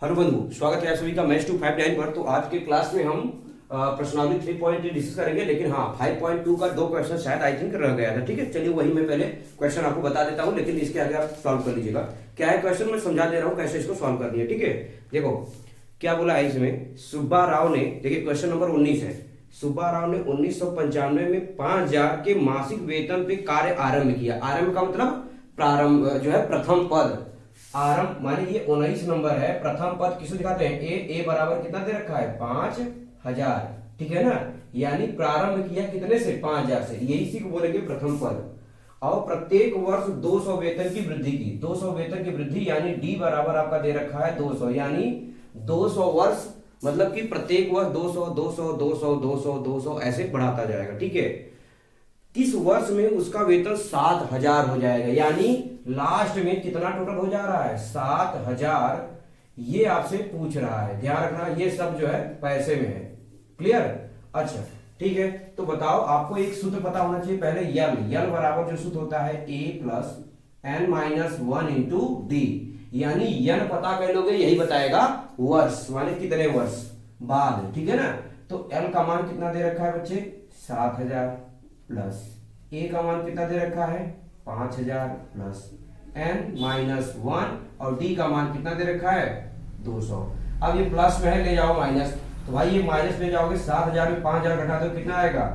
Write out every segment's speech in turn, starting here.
Hello बंधु, स्वागत है आप सभी का मैथ्स 259 पर। तो आज के क्लास में हम प्रश्नावली 3.3 डिस्कस करेंगे, लेकिन हाँ 5.2 का 2 क्वेश्चन शायद आई थिंक रह गया था। ठीक है, चलिए वही मैं पहले क्वेश्चन आपको बता देता हूँ, लेकिन इसके आगे आप सॉल्व कर लीजिएगा। क्या है क्वेश्चन, मैं समझा दे रहा हूँ कैसे इसको सॉल्व करनी है। ठीक है, देखो क्या बोला है इसमें। सुब्बा राव ने, देखिए क्वेश्चन नंबर 19 है। सुब्बा राव ने 1995 में 5000 के मासिक वेतन पे कार्य आरंभ किया। आरंभ का मतलब प्रारंभ जो है, प्रथम पद। आरंभ माने ये 19 नंबर है, प्रथम पद किसको दिखाते हैं, ए बराबर कितना दे रखा है 5000। ठीक है ना, यानी प्रारंभ किया कितने से 5000 से, यही इसी को बोलेंगे प्रथम पद। और प्रत्येक वर्ष 200 वेतन की वृद्धि की, 200 वेतन की वृद्धि, यानी डी बराबर आपका दे रखा है 200, यानी 200 वर्ष मतलब कि प्रत्येक वर्ष 200 200 200 200 200 ऐसे बढ़ाता जाएगा। ठीक है, किस वर्ष में उसका वेतन 7000 हो जाएगा, यानी लास्ट में कितना टोटल हो जा रहा है 7000, ये आपसे पूछ रहा है। ध्यान रखना ये सब जो है पैसे में है। क्लियर? अच्छा ठीक है, तो बताओ आपको एक सूत्र पता होना चाहिए पहले। यल बराबर जो सूत्र होता है a plus N minus 1 into d, यानी यन पता कर लोगे, यही बताएगा वर्ष माने कितने वर्ष बाद। ठीक है ना, तो एल का मान कितना दे रखा है बच्चे 7000 प्लस ए का मान कितना दे रखा है 5000 प्लस एन माइनस 1 और डी का मान कितना दे रखा है 200। अब ये प्लस में है, ले जाओ माइनस, तो भाई ये माइनस ले जाओगे, 7000 में 5000 घटा दो कितना आएगा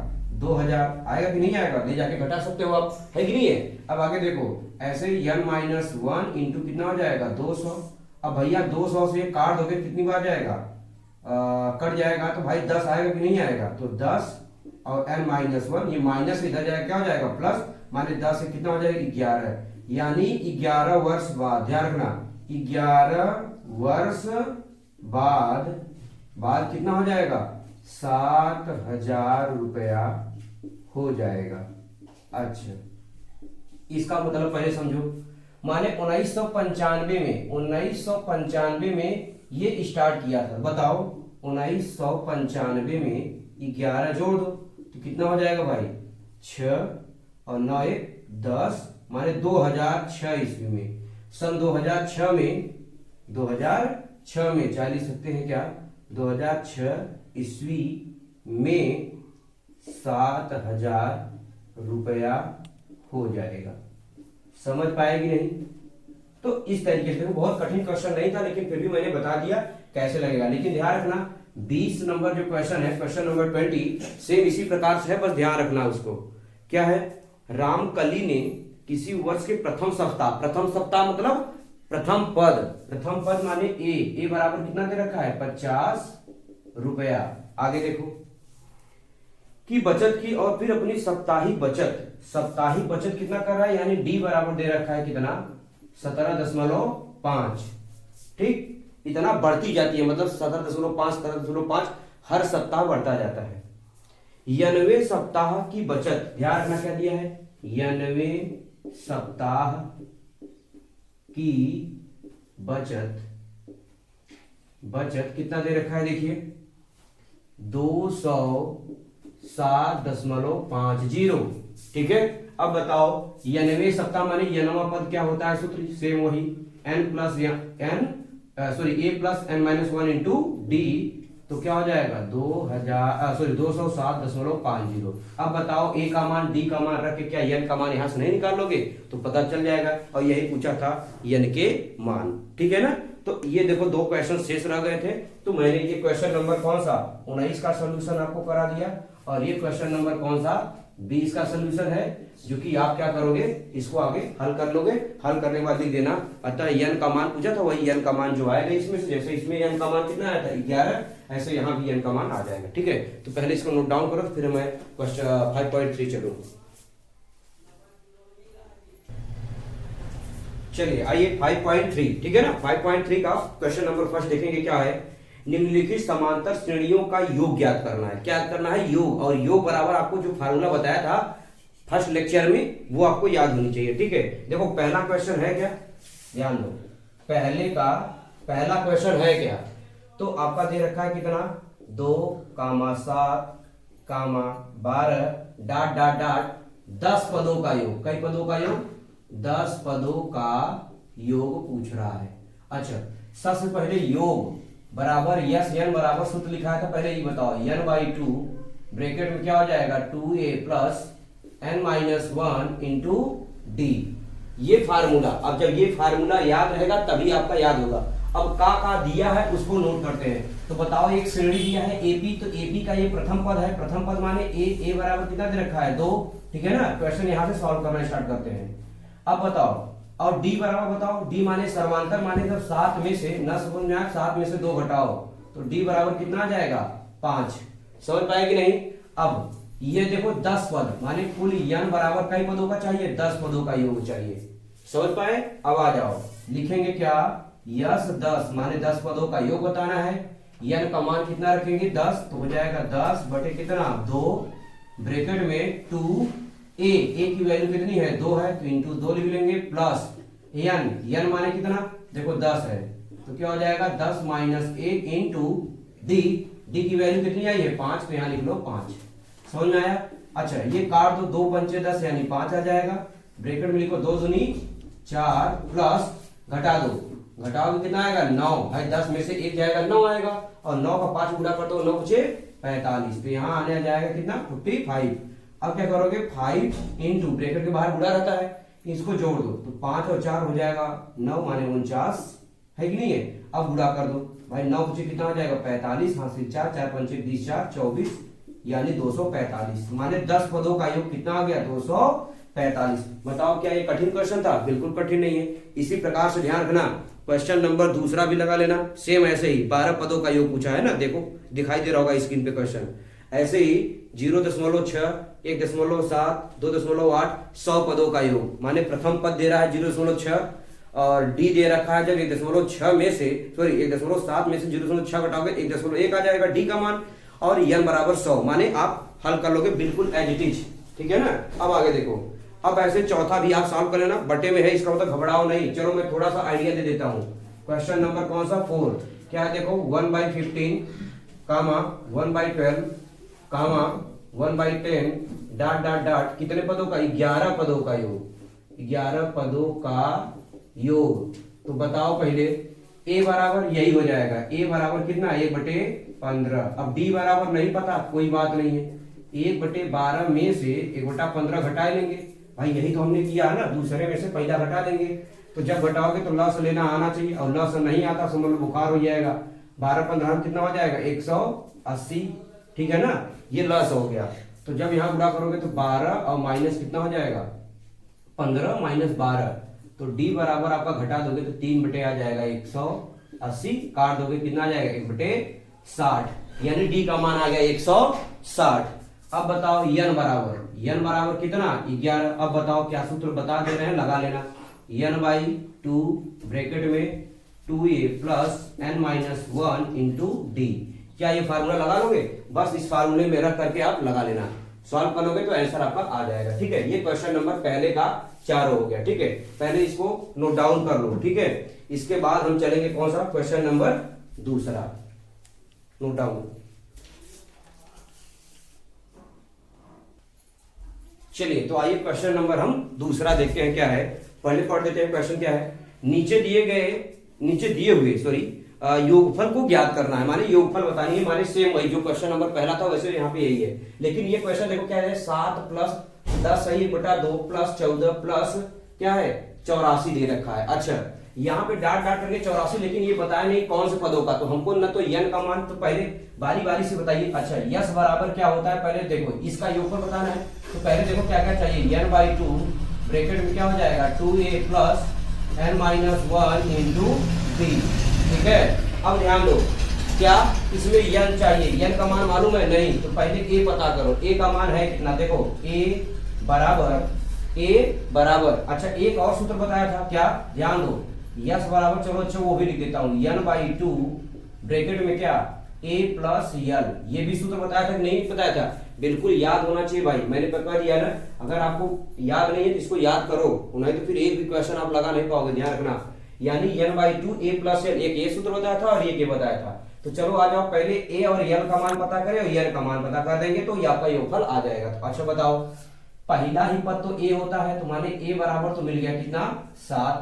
2000 आएगा कि नहीं आएगा, ले जाके घटा सकते हो आप, है कि नहीं है। अब आगे देखो ऐसे एन माइनस 1 इंटू कितना हो जाएगा 200। अब भैया 200 से काट दोगे कितनी बार जाएगा, कट जाएगा, तो भाई 10 आएगा कि नहीं आएगा, तो 10 और n माइनस 1, ये माइनस इधर जाएगा क्या हो जाएगा प्लस, माने 10 से कितना हो जाएगा 11, यानी 11 वर्ष बाद। ध्यान रखना 11 वर्ष बाद कितना हो जाएगा 7000 रुपया हो जाएगा। अच्छा इसका मतलब पहले समझो, माने 1995 में ये स्टार्ट किया था। बताओ 1995 में 11 जोड़ दो तो कितना हो जाएगा भाई 6 और 9 1 10, माने 2006 ईस्वी में। सन 2006 में 40 सकते हैं क्या, 2006 ईस्वी में 7000 रुपया हो जाएगा। समझ पाएगी नहीं? तो इस तरीके से, बहुत कठिन क्वेश्चन नहीं था, लेकिन फिर भी मैंने बता दिया कैसे लगेगा। लेकिन ध्यान रखना 20 नंबर जो क्वेश्चन है, क्वेश्चन नंबर 20 सेम इसी प्रकार से है, बस ध्यान रखना उसको। क्या है, रामकली ने किसी वर्ष के प्रथम सप्ताह मतलब प्रथम पद माने ए बराबर कितना दे रखा है 50 रुपया। आगे देखो की बचत की, और फिर अपनी साप्ताहिक बचत कितना कर रहा है, यानी डी बराबर दे रखा है कितना 17.5। ठीक, इतना बढ़ती जाती है, मतलब 17.5 हर सप्ताह बढ़ता जाता है। 90 सप्ताह की बचत, ध्यान रखना क्या दिया है 90 सप्ताह की बचत कितना दे रखा है, देखिए 207.50। ठीक है, अब बताओ 90 सप्ताह माने 90वां पद क्या होता है, सूत्र सेम वही n plus A plus N minus 1 into D, तो क्या हो जाएगा 207.50। अब बताओ ए का मान डी का मान रख के क्या एन का मान यहां से नहीं निकाल लोगे, तो पता चल जाएगा। और यही पूछा था एन के मान। ठीक है ना, तो ये देखो 2 क्वेश्चन शेष रह गए थे, तो मैंने ये क्वेश्चन नंबर कौन सा 19 का सोल्यूशन आपको करा दिया, और ये क्वेश्चन नंबर कौन सा 20 का सोल्यूशन है, जो कि आप क्या करोगे, इसको आगे हल कर लोगे। हल करने के बाद लिख देना। अतः एन का मान पूछा था, वही एन का मान जो आएगा इसमें से, जैसे इसमें एन का मान कितना आया था 11, ऐसे यहां भी एन का मान आ जाएगा। ठीक है, तो पहले इसको नोट डाउन करो, फिर मैं क्वेश्चन 5.3 चलूंगा। चलिए आइए 5.3। ठीक है ना, 5.3 का क्वेश्चन नंबर फर्स्ट देखेंगे। क्या है, निम्नलिखित समांतर श्रेणियों का योग ज्ञात करना है। क्या करना है, योग। और योग बराबर आपको जो फार्मूला बताया था फर्स्ट लेक्चर में, वो आपको याद होनी चाहिए। ठीक है, देखो पहला क्वेश्चन है क्या, ध्यान दो, पहला क्वेश्चन है क्या, तो आपका दे रखा है कितना 2,7,12 डॉट डॉट डॉट 10 पदों का योग। कई पदों का योग 10 पदों का योग पूछ रहा है। अच्छा, सबसे पहले योग बराबर यस एन बराबर सूत्र लिखा है था, पहले ये बताओ एन बाई टू ब्रैकेट में क्या हो जाएगा 2a plus n minus 1 into D, ये फार्मूला। अब जब ये फार्मूला याद रहेगा तभी आपका याद होगा। अब का दिया है उसको नोट करते हैं। तो बताओ एक श्रेणी दिया है एपी, तो एपी का ये प्रथम पद है, प्रथम पद माने ए बराबर कितना दे रखा है 2, ठीक है ना। क्वेश्चन यहां से सॉल्व करना स्टार्ट करते हैं। अब बताओ, और डी बराबर बताओ, डी माने सर्वांतर माने जब 7 में से न समझ में आए 7 में से 2 घटाओ तो डी बराबर कितना आ जाएगा 5। समझ पाए कि नहीं। अब ये देखो 10 पद माने कुल n बराबर कई पदों का चाहिए 10 पदों का योग चाहिए। समझ पाए। अब आ जाओ, लिखेंगे क्या यस 10 माने 10 पदों का योग बताना है। n का मान कितना रखेंगे 10, तो हो जाएगा 10 बटे कितना 2 ब्रैकेट में 2 ए की वैल्यू कितनी है 2 है तो इंटू 2 लिख लेंगे प्लस n माने कितना देखो 10 है तो क्या हो जाएगा 10 माइनस 1 इंटू डी की वैल्यू कितनी आई है 5, तो यहाँ लिख लो 5। समझ में आया। अच्छा ये काट दो 2 पंचे 10 यानी 5 आ जाएगा। ब्रैकेट में लिखो 2 दूनी 4 प्लस घटा दो, घटाओ कितना आएगा 9, भाई 10 में से 1 जाएगा 9 आएगा और 9 का 5 गुणा कर दो 9 बचे 45, तो यहाँ आने जाएगा कितना 55। अब क्या करोगे 5 इंटू ब्रैकेट के बाहर गुणा रहता है इसको जोड़ दो तो 5 और 4 हो जाएगा 9 माने 49 है कि नहीं है। अब गुणा कर दो भाई 9 बचे कितना हो जाएगा 45, हाथ से 4 4 पंचे 20 4 24 यानी 245 माने 10 पदों का योग कितना आ गया 245। बताओ क्या ये कठिन क्वेश्चन था, बिल्कुल कठिन नहीं है। इसी प्रकार से ध्यान रखना क्वेश्चन नंबर दूसरा भी लगा लेना, सेम ऐसे ही 12 पदों का योग पूछा है ना, देखो दिखाई दे रहा होगा स्क्रीन पे क्वेश्चन। ऐसे ही 0.6 1.7 2.8 100 पदों का योग माने प्रथम पद दे रहा है 0.6 और डी दे रखा है जब 1.6 में से 1.7 में से 0.6 घटाओगे 1.1 आ जाएगा डी का मान और n बराबर 100 माने आप हल कर लोगे बिल्कुल एज इट इज, ठीक है ना। अब आगे देखो, अब ऐसे चौथा भी आप सॉल्व कर लेना, बटे में है इसका मतलब घबराओ नहीं। चलो मैं थोड़ा सा आइडिया दे देता हूँ। क्वेश्चन नंबर कौन सा 4 क्या है देखो 1/15 कामा 1/12 कामा 1/10 डॉट डॉट डॉट कितने पदों का 11 पदों का योग, 11 पदों का योग। तो बताओ पहले a बराबर यही हो जाएगा, a बराबर कितना 1/15। अब d बराबर नहीं पता कोई बात नहीं है, 1/12 में से 1/15 घटा लेंगे भाई, यही तो हमने किया है ना, दूसरे में से पहला घटा देंगे। तो जब घटाओगे तो लॉस लेना आना चाहिए और लॉस नहीं आता समझ लो बुखार हो जाएगा। 12/15 कितना हो जाएगा 180, ठीक है ना, ये लॉस हो गया। तो जब यहाँ गुणा करोगे तो 12 और माइनस कितना हो जाएगा 15 माइनस 12, तो d बराबर आपका घटा दोगे तो 3 आ जाएगा 180, काट दोगे कितना आ जाएगा 1/60 यानी d का मान आ गया 160। अब बताओ n बराबर कितना 11। अब बताओ क्या सूत्र बता दे रहे हैं लगा लेना, n/2 ब्रैकेट में 2a plus n minus 1 into D. क्या ये फार्मूला लगा लोगे, बस इस फार्मूले में रख करके आप लगा लेना, सॉल्व कर लोगे तो आंसर आपका आ जाएगा। ठीक है, ये क्वेश्चन नंबर पहले का 4 हो गया। ठीक है, पहले इसको नोट डाउन कर लो। ठीक है, इसके बाद हम चलेंगे कौन सा क्वेश्चन नंबर दूसरा, नोट डाउन। चलिए तो आइए क्वेश्चन नंबर हम दूसरा देखते हैं क्या है। पहले पढ़ देते हैं क्वेश्चन क्या है। नीचे दिए हुए योगफल को ज्ञात करना है, माने योगफल बतानी है, माने सेम वही जो क्वेश्चन नंबर पहला था वैसे यहाँ पे यही है। लेकिन ये क्वेश्चन देखो क्या है 7 प्लस 10 सही बटा 2 प्लस 14 प्लस क्या है 84 दे रखा है। अच्छा यहाँ पे डाट करके 84, लेकिन ये बताया नहीं कौन से पदों का, तो हमको न तो n का मान तो पहले बारी से बताइए। अच्छा यस बराबर क्या होता है पहले देखो, इसका योगफल बताना है तो पहले देखो क्या क्या चाहिए, n/2 ब्रैकेट में क्या हो जाएगा 2a plus n minus 1 into b। ठीक है, अब ध्यान दो क्या इसमें n चाहिए, n का मान मालूम है नहीं, तो पहले a पता करो, a का मान है कितना, देखो a बराबर अच्छा एक और सूत्र बताया था क्या, ध्यान दो यस बराबर, चलो अच्छा वो भी लिख देता हूं n/2 ब्रैकेट में क्या a प्लस l, ये भी सूत्र बताया था नहीं बताया था, बिल्कुल याद होना चाहिए भाई, मैंने बता दिया ना। अगर आपको याद नहीं है तो इसको याद करो, नहीं तो फिर एक भी क्वेश्चन आप लगा नहीं पाओगे, ध्यान रखना। यानी n/2 a प्लस l, एक ये सूत्र बताया था और ये बताया था। तो चलो आ जाओ पहले a और l का मान पता करें और n का मान पता कर देंगे तो ये आपका योगफल आ जाएगा। तो अच्छा बताओ, पहला ही पद तो a होता है तो माने a बराबर तो मिल गया कितना 7।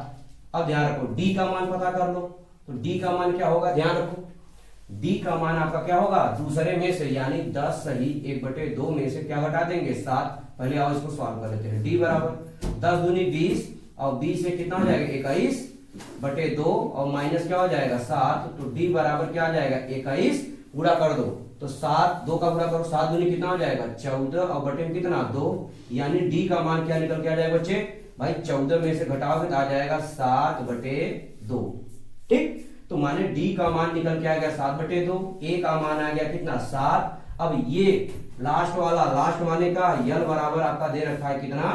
अब ध्यान रखो डी का मान पता कर लो, तो डी का मान क्या होगा, ध्यान रखो डी का मान आपका क्या होगा, दूसरे में से यानी 10 सही 1/2 में से क्या घटा देंगे 7। पहले आओ इसको सॉल्व कर लेते हैं। डी बराबर 10 दूनी 20 और 20 से कितना हो जाएगा 21/2 और माइनस क्या हो जाएगा 7, तो डी बराबर क्या आ जाएगा 21, गुणा कर दो तो 7 2 का गुणा करो 7 दूनी कितना हो जाएगा 14 और बटे में कितना 2, यानी डी का मान क्या निकल के आ जाएगा बच्चे भाई 14 में से घटाओगे तो आ जाएगा 7/2। ठीक, तो माने डी का मान निकल के आ गया 7/2, ए का मान आ गया कितना 7। अब ये लास्ट वाला लास्ट वाले का यल बराबर आपका दे रखा है कितना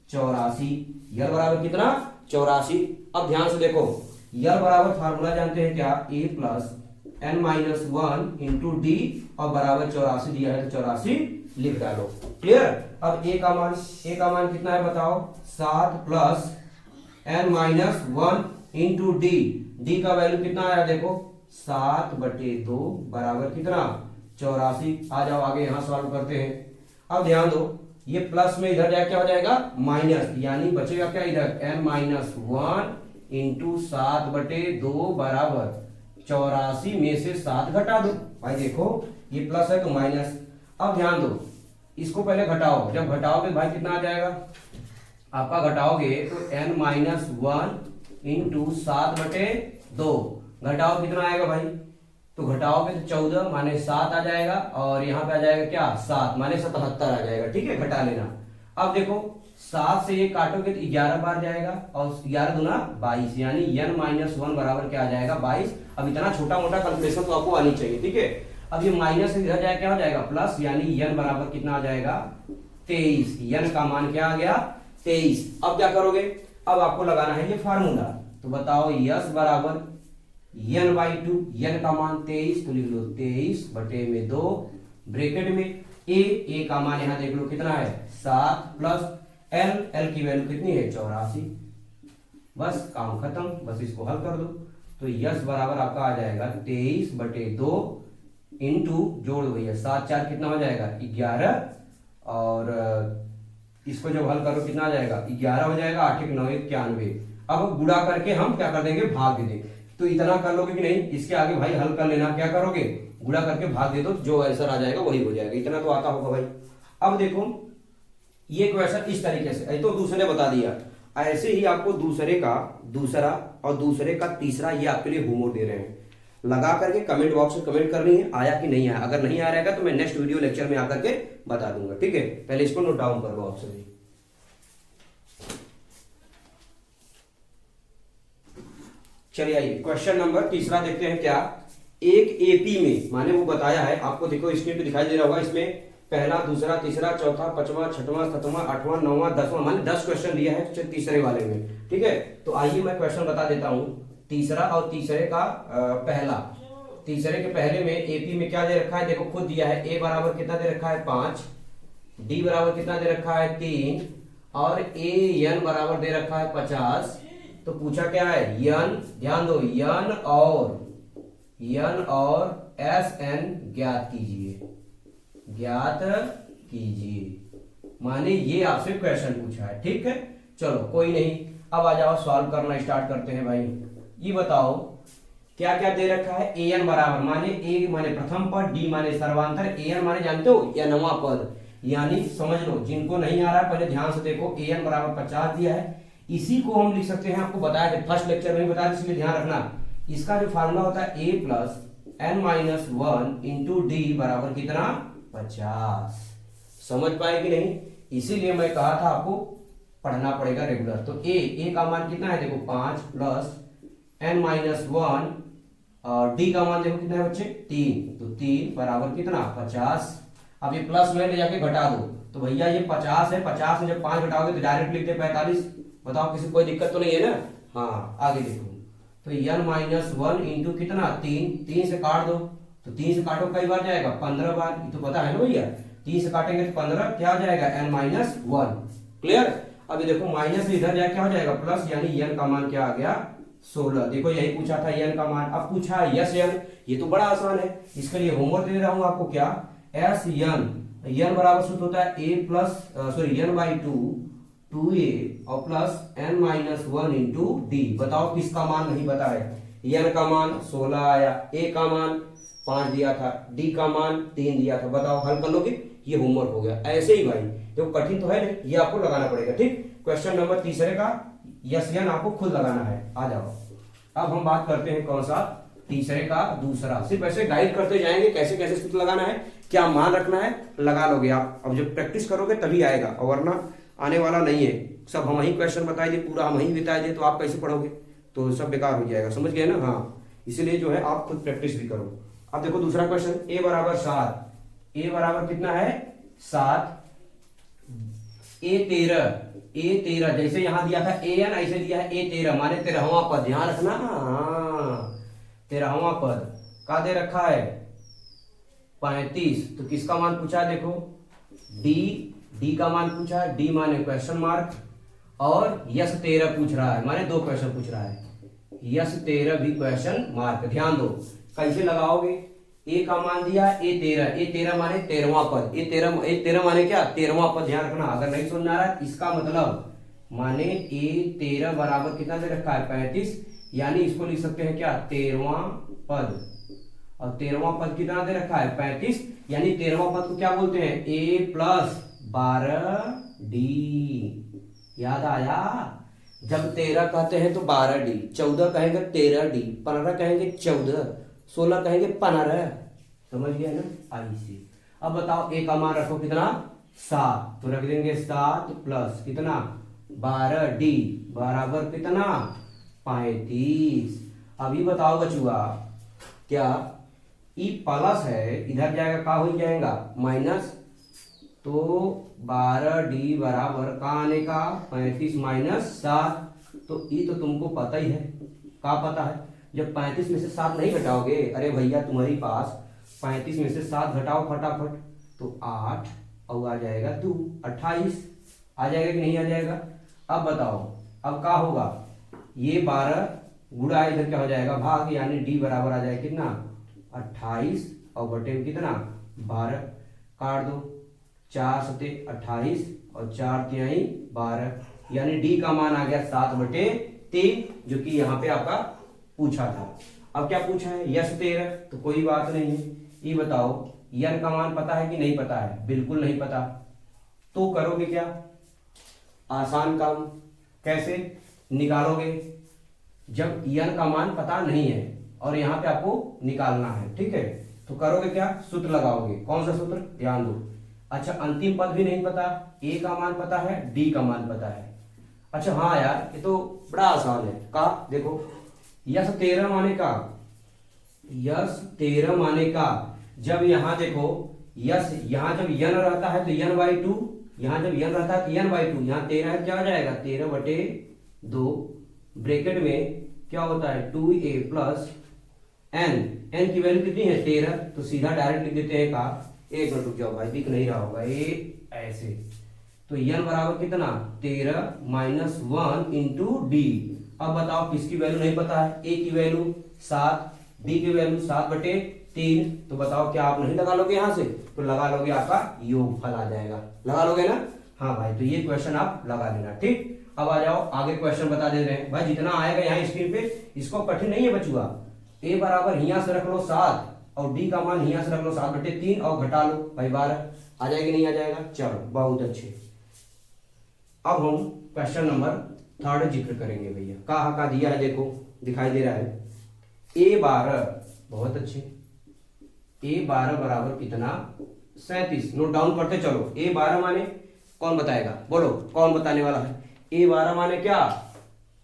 84, यल बराबर कितना 84। अब ध्यान से देखो यल बराबर फार्मूला जानते हैं क्या, A plus n minus 1 into D और बराबर 84 दिया है तो 84 लिख डालो। क्लियर। अब ए का मान कितना है बताओ 7 plus n minus 1 into D, D का वैल्यू कितना आया देखो 7/2 बराबर कितना 84। आ जाओ आगे यहां सॉल्व करते हैं। अब ध्यान दो ये प्लस में इधर जाए क्या हो जाएगा माइनस, यानी बचेगा क्या इधर n माइनस 1 इंटू 7/2 बराबर 84 में से 7 घटा दो। भाई देखो ये प्लस है तो माइनस। अब ध्यान दो इसको पहले घटाओ, जब घटाओगे भाई कितना आ जाएगा आपका, घटाओगे तो n माइनस 1 इंटू 7/2 घटाओ कितना आएगा भाई, तो घटाओगे तो 14 माने 7 आ जाएगा और यहाँ पे आ जाएगा क्या 7 माने 77 आ जाएगा। ठीक है, घटा लेना। अब देखो 7 से ये काटोगे तो 11 बार जाएगा और 11 दूना 22, यानी n माइनस 1 बराबर क्या आ जाएगा 22। अब इतना छोटा मोटा कैलकुलेशन तो आपको आनी चाहिए। ठीक है, अब ये माइनस से इधर जाए क्या हो जाएगा प्लस, यानी n बराबर कितना आ जाएगा 23, n का मान क्या आ गया 23। अब क्या करोगे, अब आपको लगाना है ये फार्मूला, तो बताओ s बराबर n/2, n का मान 23 तो लिख लो 23/2 ब्रैकेट में ए का मान यहां देख लो कितना है 7 प्लस l की वैल्यू कितनी है 84। बस काम खत्म, बस इसको हल कर दो तो यस बराबर आपका आ जाएगा 23/2 इंटू जोड़ दो भैया 7 4 कितना हो जाएगा 11 और इसको जब हल करो कितना आ जाएगा 11 हो जाएगा, 8 1 9 91। अब गुणा करके हम क्या कर देंगे भाग दे देंगे, तो इतना कर लोगे कि नहीं, इसके आगे भाई हल कर लेना, क्या करोगे गुणा करके भाग दे दो, जो आंसर आ जाएगा वही हो जाएगा। इतना तो आता होगा भाई। अब देखो ये क्वेश्चन इस तरीके से, तो दूसरे बता दिया, ऐसे ही आपको दूसरे का दूसरा और दूसरे का तीसरा ये आपके लिए होमवर्क दे रहे हैं, लगा करके कमेंट बॉक्स में कमेंट करनी है आया कि नहीं आया। अगर नहीं आ रहेगा तो मैं नेक्स्ट वीडियो लेक्चर में आकर के बता दूंगा। ठीक है, पहले इसको नोट डाउन कर लो आप सभी। चलिए आइए क्वेश्चन नंबर तीसरा देखते हैं। क्या एक एपी में, माने वो बताया है आपको, देखो स्क्रीन पे दिखाई दे रहा होगा, इसमें पहला दूसरा तीसरा चौथा पांचवा छठवां सातवां आठवां नौवां 10वां माने 10 क्वेश्चन दिया है तीसरे वाले में। ठीक है, तो आइए मैं क्वेश्चन बता देता हूं। तीसरा और तीसरे का पहला, तीसरे के पहले में एपी में क्या दे रखा है देखो खुद दिया है, ए बराबर कितना दे रखा है 5, डी बराबर कितना दे रखा है 3 और ए एन बराबर दे रखा है 50। तो पूछा क्या है यन, ध्यान दो यन और एस एन ज्ञात कीजिए, माने ये आपसे क्वेश्चन पूछा है। ठीक है, चलो कोई नहीं, अब आ जाओ सॉल्व करना स्टार्ट करते हैं। भाई ये बताओ क्या क्या दे रखा है, ए एन बराबर माने ए माने प्रथम पद, डी माने सर्वांतर, ए एन माने जानते हो या नवा पद, यानी समझ लो, जिनको नहीं आ रहा है पहले ध्यान से देखो, ए एन बराबर 50 दिया है। इसी को हम लिख सकते हैं, आपको बताया था फर्स्ट लेक्चर में बताया, इसलिए ध्यान रखना, इसका जो फार्मूला होता है A plus n minus 1 into D बराबर कितना 50। समझ पाए कि नहीं, इसीलिए मैं कहा था आपको पढ़ना पड़ेगा रेगुलर। तो ए का मान कितना है देखो 5 प्लस n माइनस 1 और डी का मान देखो कितना है बच्चे 3, तो 3 बराबर कितना 50। अब ये प्लस में ले जाके घटा दो, तो भैया ये 50 है, 50 में जब 5 घटाओगे तो डायरेक्ट लिखते 45। बताओ किसी कोई दिक्कत तो नहीं है ना। हाँ आगे देखो, तो n माइनस 1 इंटू कितना 3 से काट दो, तो 3 से काटो कई बार जाएगा 15 बार, ये तो पता है ना भैया, 3 से काटेंगे तो 15 क्या हो जाएगा n माइनस 1। क्लियर। अभी देखो माइनस इधर जाए क्या हो जाएगा प्लस, यानी n का मान क्या आ गया 16। देखो यही पूछा था n का मान, अब पूछा यस n, ये तो बड़ा आसान है, इसके लिए होमवर्क दे रहा हूं आपको। क्या एस n बराबर सूत्र होता है a प्लस n/2 2a और plus n minus 1 into D. बताओ किसका मान नहीं पता है। n का मान 16 आया, a का मान 5 दिया था, d का मान 3 दिया था। बताओ हल कर लोगे? ये होमवर्क हो गया। ऐसे ही भाई देखो कठिन तो है नहीं, ये आपको लगाना पड़ेगा। ठीक, क्वेश्चन नंबर तीसरे का यस या ना आपको खुद लगाना है। आ जाओ, अब हम बात करते हैं कौन सा, तीसरे का दूसरा। सिर्फ ऐसे गाइड करते जाएंगे कैसे कैसे सूत्र लगाना है, क्या मान रखना है, लगा लोगे आप। अब जब प्रैक्टिस करोगे तभी आएगा, और वरना आने वाला नहीं है। सब हम ही क्वेश्चन बताए दे, पूरा हम ही बताए दे, तो आप कैसे पढ़ोगे? तो सब बेकार हो जाएगा, समझ गए ना? हाँ, इसलिए जो है आप खुद प्रैक्टिस भी करो। अब देखो दूसरा क्वेश्चन, a बराबर 7। a बराबर कितना है? 7। a13 जैसे यहां दिया था an, ऐसे दिया है a13 माने 13वां पद। ध्यान रखना, हाँ 13वां पद का दे रखा है 35। तो किसका मान पूछा है? देखो डी का मान पूछा है। डी माने क्वेश्चन मार्क, और यस 13 पूछ रहा है, माने 2 क्वेश्चन पूछ रहा है। यस 13 भी क्वेश्चन मार्क। ध्यान दो कैसे लगाओगे। ए का मान दिया a13 माने 13वां पद। a13 माने क्या? 13वां पद। ध्यान रखना, अगर नहीं समझ आ रहा है इसका मतलब माने a13 बराबर कितना दे रखा है? 35। यानी इसको लिख सकते हैं क्या? 13वां पद। और 13वां पद कितना दे रखा है? 35। यानी 13वां पद को क्या बोलते हैं? a plus 12d। याद आया? जब 13 कहते हैं तो 12d, 14 कहेंगे 13d, 15 कहेंगे 14, 16 कहेंगे 15। समझ गया ना? ऐसे। अब बताओ a का मान रखो कितना? 7। तो रख देंगे 7 प्लस कितना? 12d बराबर कितना? 35। अभी बताओ बचुआ, क्या ई प्लस है, इधर जाएगा का हो जाएगा माइनस। तो 12d बराबर का आने का 35 माइनस 7। तो ई तो तुमको पता ही है, का पता है? जब 35 में से 7 नहीं घटाओगे, अरे भैया तुम्हारी पास 35 में से 7 घटाओ फटाफट, तो 8 और आ जाएगा 2, 28 आ जाएगा कि नहीं आ जाएगा? अब बताओ, अब क्या होगा? ये 12 गुणा इधर क्या हो जाएगा? भाग, यानी डी बराबर आ जाएगा कितना? 28 और बटे में कितना? 12। काट दो, 4 सते 28 और 4 तिहाई 12, यानी डी का मान आ गया 7/3, जो कि यहाँ पे आपका पूछा था। अब क्या पूछा है? यस 13। तो कोई बात नहीं है। ये बताओ यन का मान पता है कि नहीं पता है? बिल्कुल नहीं पता। तो करोगे क्या? आसान काम। कैसे निकालोगे? जब यन का मान पता नहीं है और यहाँ पे आपको निकालना है, ठीक है, तो करोगे क्या? सूत्र लगाओगे। कौन सा सूत्र? ध्यान दो। अच्छा, अंतिम पद भी नहीं पता, ए का मान पता है, डी का मान पता है। अच्छा हाँ यार, ये तो बड़ा आसान है। का देखो, यस 13 माने का, यस 13 माने का, जब यहां देखो यस, यहां जब यन रहता है तो n/2, यहां जब यन रहता है तो n/2, यहां 13 है, क्या हो जाएगा? 13/2। ब्रैकेट में क्या होता है? 2a प्लस n की वैल्यू कितनी है? 13। तो सीधा डायरेक्ट लिख देते हैं का, एक मिनट रुक जाओ भाई, दिख नहीं रहा होगा ये ऐसे। तो n बराबर कितना? 13 माइनस 1 इंटू डी। अब बताओ किसकी वैल्यू नहीं पता है? a की वैल्यू 7, d की वैल्यू 7/3। तो बताओ क्या आप नहीं लगा लोगे यहां से? तो लगा लोगे, आपका योगफल आ जाएगा। लगा लोगे ना? हाँ भाई, तो ये क्वेश्चन आप लगा लेना। ठीक, अब आ जाओ आगे क्वेश्चन बता दे रहे हैं भाई, जितना आएगा यहाँ स्क्रीन पे, इसको कठिन नहीं है बचुआ। a बराबर यहाँ से रख लो 7 और d का मान यहाँ से रख लो 7/3 और घटा लो भाई 12। आ जाएगी नहीं आ जाएगा? चलो बहुत अच्छे। अब हम क्वेश्चन नंबर 3 जिक्र करेंगे भैया। कहा दिया है, देखो दिखाई दे रहा है। a12, बहुत अच्छे। a12 बराबर कितना? 37। नोट डाउन करते चलो। a12 माने कौन बताएगा? बोलो कौन बताने वाला है? a12 माने क्या?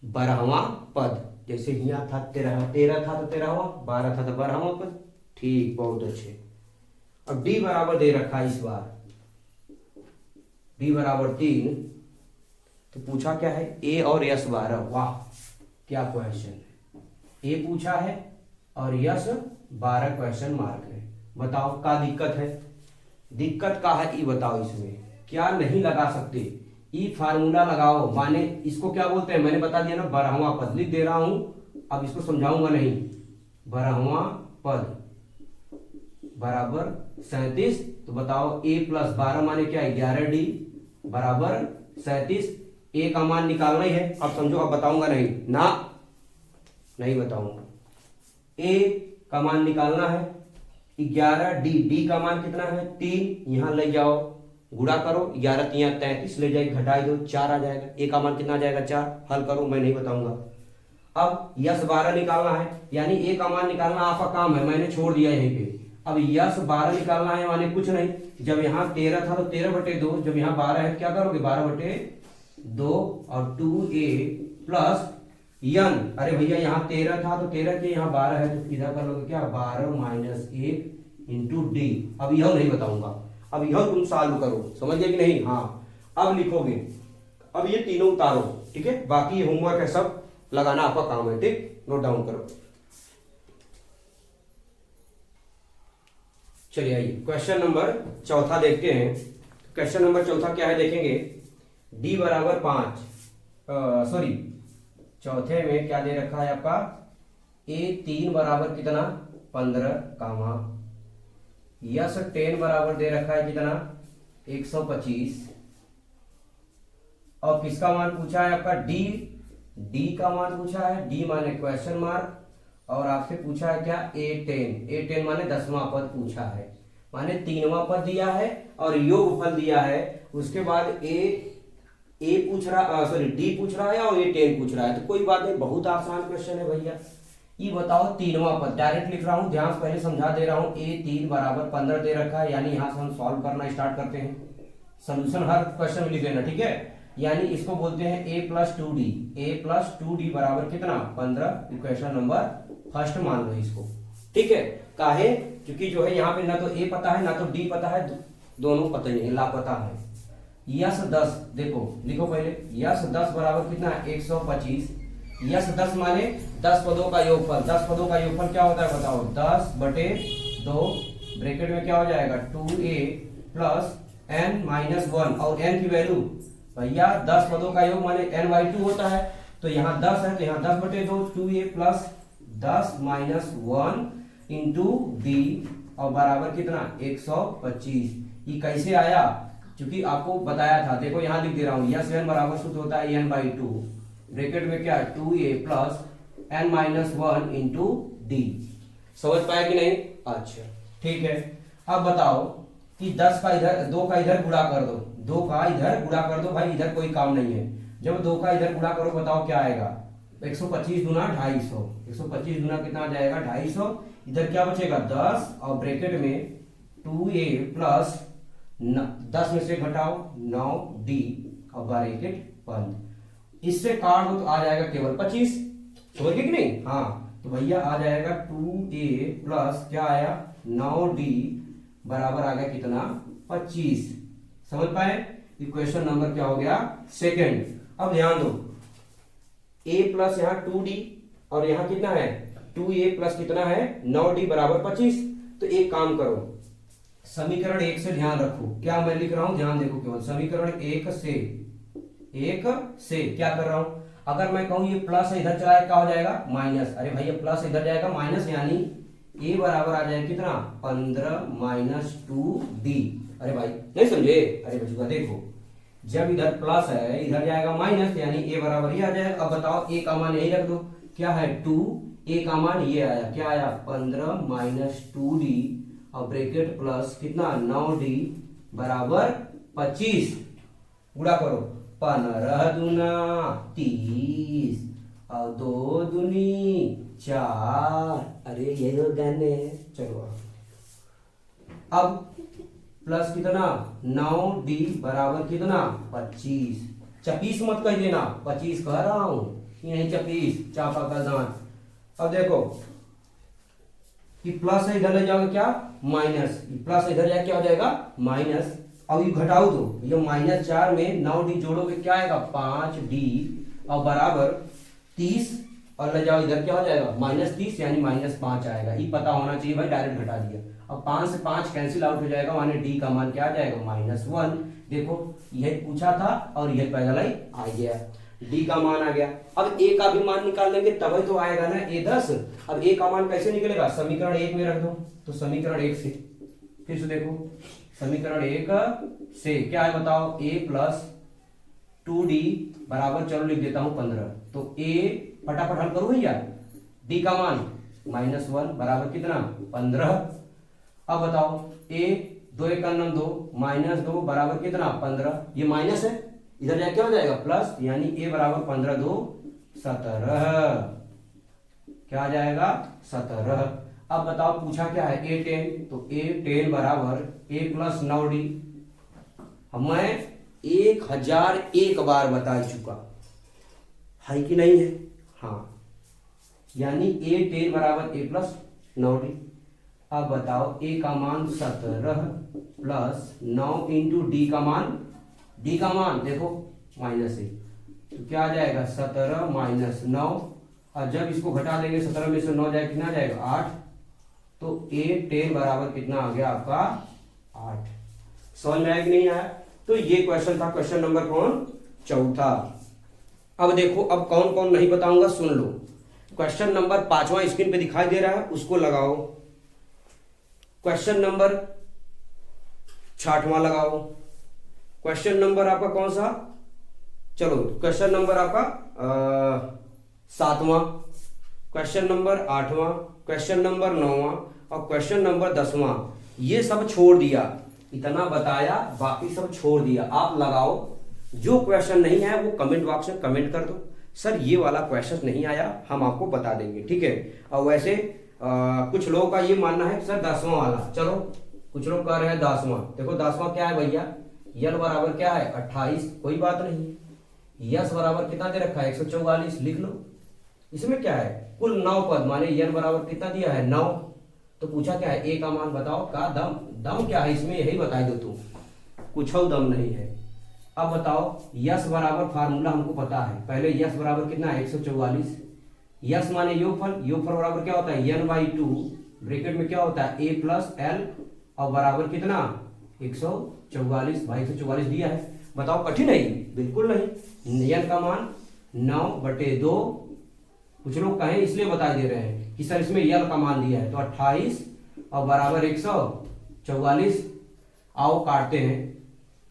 12वां पद। जैसे यहाँ था 13 था तो 13वां, 12 था तो 12वां पद। ठीक, बहुत अच्छे। अब d बराबर दे रखा है इस बार, d बराबर 3। तो पूछा क्या है? a और यस 12। वाह क्या क्वेश्चन है! a पूछा है और यस 12 क्वेश्चन मार्क है। बताओ क्या दिक्कत है? दिक्कत का है ये बताओ, इसमें क्या नहीं लगा सकते? ई फार्मूला लगाओ, माने इसको क्या बोलते हैं? मैंने बता दिया ना, 12वां पद लिख दे रहा हूं, अब इसको समझाऊंगा नहीं। 12वां पद बराबर 37। तो बताओ a प्लस 12 माने क्या? 11d बराबर 37। ए का मान निकालना ही है। अब समझो, अब बताऊंगा नहीं ना, नहीं बताऊंगा। ए का मान निकालना है 11, डी का मान कितना है 3, यहां ले जाओ गुणा करो, 11 3 33 ले जाए घटाई दो 4 आ जाएगा। ए का मान कितना आ जाएगा 4, हल करो, मैं नहीं बताऊंगा। अब यस 12 निकालना है, यानी ए का मान निकालना आपका काम है, मैंने छोड़ दिया यहीं पे। अब यस 12 निकालना है, माने कुछ नहीं, जब यहाँ 13 था तो 13/2, जब यहाँ 12 है क्या करोगे 12/2 और 2a प्लस यन, अरे भैया यहाँ 13 था तो 13 के यहाँ 12 है तो इधर कर लोगे क्या 12 माइनस 1 इंटू डी। अब यह नहीं बताऊंगा, अब यह तुम सॉल्व करो, समझ गए कि नहीं। हाँ अब लिखोगे, अब ये तीनों उतारो, ठीक है, बाकी ये होमवर्क है सब लगाना आपका काम है, ठीक, नोट डाउन करो। चलिए आइए क्वेश्चन नंबर चौथा देखते हैं। क्वेश्चन नंबर चौथा क्या है देखेंगे, d बराबर 5, सॉरी चौथे में क्या दे रखा है आपका, a3 बराबर कितना 15 कामा, यस 10 बराबर दे रखा है कितना 125, और किसका मान पूछा है आपका डी का मान पूछा है, डी माने क्वेश्चन मार्क, और आपसे पूछा है क्या a10 माने 10वां पद पूछा है, माने 3वां पद दिया है और योगफल दिया है, उसके बाद ए पूछ रहा, सॉरी डी पूछ रहा है और a10 पूछ रहा है। तो कोई बात नहीं, बहुत आसान क्वेश्चन है भैया। ये बताओ 3वां पद, डायरेक्ट लिख रहा हूं, ध्यान से पहले समझा दे रहा हूं। a3 बराबर 15 दे रखा है, यानी यहां से हम सॉल्व करना स्टार्ट करते हैं। सोल्यूशन हर क्वेश्चन में लिख लेना, ठीक है, यानी इसको बोलते हैं a प्लस 2d बराबर कितना 15, इक्वेशन नंबर फर्स्ट मान लो इसको, ठीक है। काहे, क्योंकि जो है यहाँ पे ना तो a पता है ना तो d पता है, दोनों पता नहीं, लापता है। यस 10, देखो लिखो पहले, यस 10 बराबर कितना 125, यस 10 माने 10 पदों का योगफल, 10 पदों का योगफल क्या होता है बताओ 10/2, ब्रैकेट में क्या हो जाएगा 2a प्लस n माइनस 1, और n की वैल्यू भैया 10 पदों का योग माने n/2 होता है, तो यहाँ 10 है तो यहाँ 10/2, 2a plus 10 minus 1 into D, और बराबर कितना 125। ये कैसे आया, क्योंकि आपको बताया था, देखो यहाँ लिख दे रहा हूँ, यस n बराबर सूत्र होता है n/2, ब्रैकेट में क्या 2a plus n minus 1 into D. समझ पाया कि नहीं, अच्छा ठीक है। अब बताओ कि 10 का इधर, 2 का इधर गुणा कर दो, 2 का इधर गुणा कर दो, भाई इधर कोई काम नहीं है। जब 2 का इधर गुणा करो बताओ क्या आएगा 125 गुना 250, 125 गुना कितना आ जाएगा 250, इधर क्या बचेगा 10, और ब्रैकेट में 2a प्लस 10 में से घटाओ 9d, और ब्रैकेट बंद। इससे काट दो तो आ जाएगा केवल 25, समझ गए कि नहीं। हाँ तो भैया आ जाएगा 2a प्लस क्या आया 9d बराबर आ गया कितना 25। समझ पाए, इक्वेशन नंबर क्या हो गया सेकंड। अब ध्यान दो, a प्लस यहाँ 2d और यहाँ कितना है 2a प्लस कितना है 9d बराबर 25। तो एक काम करो, समीकरण 1 से ध्यान रखो, क्या मैं लिख रहा हूं ध्यान देखो, केवल समीकरण 1 से क्या कर रहा हूं। अगर मैं कहूं ये प्लस है इधर चला क्या हो जाएगा माइनस, अरे भैया प्लस इधर जाएगा माइनस, यानी a बराबर आ जाएगा कितना 15 माइनस 2d। अरे भाई नहीं समझे, अरे बच्चों देखो जब इधर प्लस है इधर जाएगा माइनस, यानी a बराबर ही आ जाएगा। अब बताओ a का मान यही रख दो, क्या है 2, a का मान ये आया, क्या आया 15 माइनस 2d, और ब्रैकेट प्लस कितना 9d बराबर 25। गुणा करो 15 दूना 30 और 2 दूनी 4, अरे यही हो गाने। चलो अब प्लस कितना 9d बराबर कितना 25, 26 मत कह देना 25 कह रहा हूं, नहीं 26 चापा का दांत। अब देखो कि प्लस है इधर ले जाओगे क्या माइनस, प्लस इधर जाए क्या हो जाएगा माइनस, अब ये घटाओ दो, ये -4 में 9d जोड़ोगे क्या आएगा 5d, और बराबर 30, और ले जाओ इधर क्या हो जाएगा -30 यानी -5 आएगा। ये पता होना चाहिए भाई, डायरेक्ट घटा दिया। अब 5 से 5 कैंसिल आउट हो जाएगा, माने d का मान क्या आ जाएगा -1। देखो यही पूछा था और यही पहला ही आ गया, d का मान आ गया। अब a का भी मान निकाल लेंगे तभी तो आएगा ना a 10। अब a का मान कैसे निकलेगा, समीकरण 1 में रख दो, तो समीकरण 1 से फिर से देखो, समीकरण 1 से क्या है बताओ a प्लस 2d बराबर, चलो लिख देता हूं 15। तो a फटाफट हल करो भैया, d का मान -1 बराबर कितना 15। अब बताओ a 2 1 2 -2 बराबर कितना 15, ये माइनस है, इधर जाके क्या हो जाएगा प्लस, यानी a बराबर 15 2 17, क्या आ जाएगा 17। अब बताओ पूछा क्या है a 10, तो a 10 बराबर a प्लस 9d, मैं 1001 बार बता चुका है कि नहीं है, हाँ, यानी a 10 बराबर a प्लस 9d। अब बताओ a का मान 17 प्लस 9 इंटू d का मान देखो माइनस है, तो क्या आ जाएगा 17 माइनस 9, और जब इसको घटा देंगे 17 में से 9 जाएगा कितना जाएगा 8, तो a 10 बराबर कितना आ गया आपका 8। समझ में आया कि नहीं आया? तो ये क्वेश्चन था, क्वेश्चन नंबर कौन, चौथा। अब देखो, अब कौन कौन नहीं बताऊंगा सुन लो। क्वेश्चन नंबर 5वां स्क्रीन पे दिखाई दे रहा है, उसको लगाओ। क्वेश्चन नंबर 6वां लगाओ। क्वेश्चन नंबर आपका कौन सा, चलो क्वेश्चन नंबर आपका 7वां, क्वेश्चन नंबर 8वां, क्वेश्चन नंबर 9वां और क्वेश्चन नंबर 10वां। ये सब छोड़ दिया, इतना बताया, बाकी सब छोड़ दिया। आप लगाओ, जो क्वेश्चन नहीं है वो कमेंट बॉक्स में कमेंट कर दो, सर ये वाला क्वेश्चन नहीं आया, हम आपको बता देंगे, ठीक है। और वैसे कुछ लोगों का ये मानना है सर 10वां वाला, चलो कुछ लोग कह रहे हैं 10वां। देखो 10वां क्या है भैया, यल बराबर क्या है 28, कोई बात नहीं। यस बराबर कितना दे रखा है 144, लिख लो। इसमें क्या है, कुल 9 पद, माने यन बराबर कितना दिया है 9। तो पूछा क्या है, ए का मान बताओ, का दम क्या है इसमें, यही बता दो तुम, कुछ दम नहीं है। अब बताओ यस बराबर, फार्मूला हमको पता है, पहले यस बराबर कितना है 144। यस माने योगफल, योगफल बराबर क्या होता है n/2, ब्रैकेट में क्या होता है a प्लस एल, और बराबर कितना 144। भाई 144 दिया है, बताओ कठिन है? बिल्कुल नहीं। n का मान 9/2, कुछ लोग कहें इसलिए बता दे रहे हैं कि सर इसमें यल का मान दिया है, तो 28 और बराबर 144। आओ काटते हैं,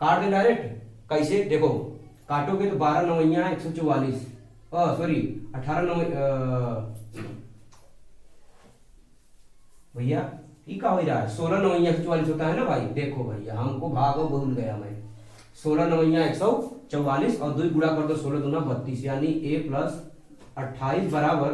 काट दें डायरेक्ट, कैसे देखो, काटोगे तो 12 9 144, सॉरी 18 9 भैया ये का हो रहा है, 16 9 144 होता है ना भाई। देखो भैया हमको भागो भूल गया मैं, 16 9 144 और 2 गुणा कर दो, 16 दूना 32, यानी a प्लस 28 बराबर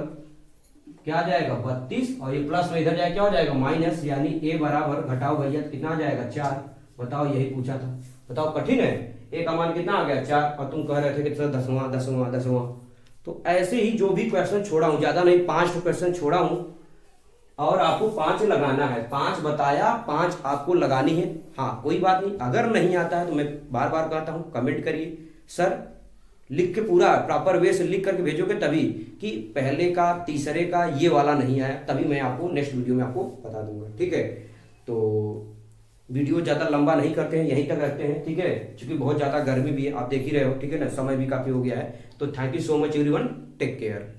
क्या आ जाएगा 32, और ये प्लस में इधर जाए क्या हो जाएगा माइनस, यानी a बराबर, घटाओ भैया कितना आ जाएगा 4। बताओ यही पूछा था, बताओ कठिन है? a का मान कितना आ गया 4, और तुम कह रहे थे कि सर 10वां। तो ऐसे ही जो भी क्वेश्चन छोड़ा हूं, ज्यादा नहीं 5 क्वेश्चन छोड़ा हूं, और आपको 5 लगाना है। 5 बताया, 5 आपको लगानी है। हाँ कोई बात नहीं, अगर नहीं आता है तो मैं बार बार कहता हूं कमेंट करिए, सर लिख के पूरा प्रॉपर वे से लिख करके भेजोगे, तभी कि पहले का तीसरे का ये वाला नहीं आया, तभी मैं आपको नेक्स्ट वीडियो में आपको बता दूंगा, ठीक है। तो वीडियो ज़्यादा लंबा नहीं करते हैं, यहीं तक रखते हैं, ठीक है, क्योंकि बहुत ज़्यादा गर्मी भी है, आप देख ही रहे हो, ठीक है ना, समय भी काफ़ी हो गया है। तो thank you so much everyone, take care.